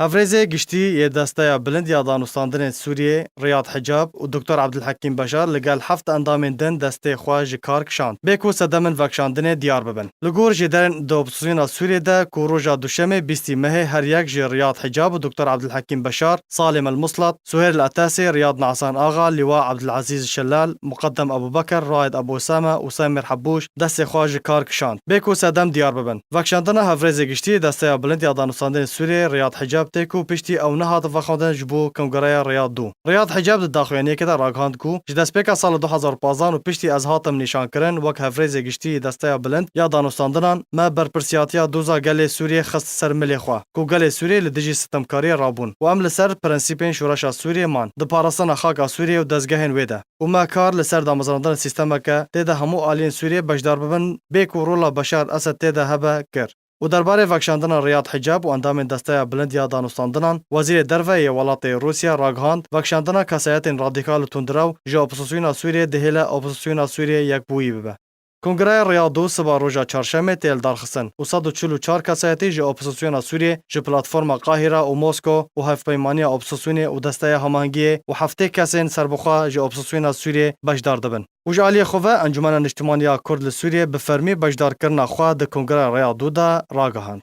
هفريزي گشتی یه دسته بلند یا دانستاندن سوریه ریاض حجاب و دکتر عبدالحکیم بشار لگل هفت اندامین دن دسته خواج کار کشاند. بکو سدمن وکشاندن دیار ببن. لگور جدرن دو اپوزیسیون سوریه ده کو روژا دوشمه 20 مه هر یک جی ریاض حجاب و دکتر عبدالحکیم بشار، سالم المسلط، سهير العتاسي، رياض نعسان آغا، لواء عبد العزيز الشلال، مقدم ابو بكر، رائد ابو اسامه و سامر حبوش دسته خواج کار کشاند. بکو سدم دیار ببن. وکشاندن هفريزي گشتی دسته بلند یا دانستاندن سوریه ریاض حجاب تکو پشتی او نهات وخوندن جبو کنگره ریاض دو. ریاض حجاب داخوینی که در راگهاند کو جدست پیکا سال 2015 و پشتی از هاتم نشان کرن وک هفريزي گشتی دسته بلند یا دانستاندنان ما برپرسیاتیا دوزا گل سوریه خست سر ملی خوا. کو گل سوریه لدیجی ستمکاری رابون و ام لسر پرنسیپین شورش سوریه مان د پارسان خاک سوریه و دزگهن ویده. و ما کار لسر دامزراندن سیستم که تیده همو آلین سوریه بجدار ببن بیکو رولا بشار اسد تیده هبه کر. و درباره وکشاندن ریاض حجاب و اندام دسته بلند یا دانستاندنان وزیر دروی ولات روسیا راگهاند وکشاندن کسایت رادیکال تندرو جا اپوزیسیون سوریه دهیل اپوزیسیون سوریه یک بویی ببه. کنگره ریاض دو سبا روژا چهارشنبه تیل دارخستن و 144 کسایتی جا اپوزیسیون سوریه جا پلاتفورم قاهره و مسکو و هفپیمانی اپوزیسیون و دسته هماهنگی و هفته کسین سربخوا جا اپوزیسیون سوریه بجدار دبن. و جالی خواه انجمن اجتماعی کرد لسوریه به فرمی بجدار کرنا خواه ده کنگره ریاض دو دا راگهاند.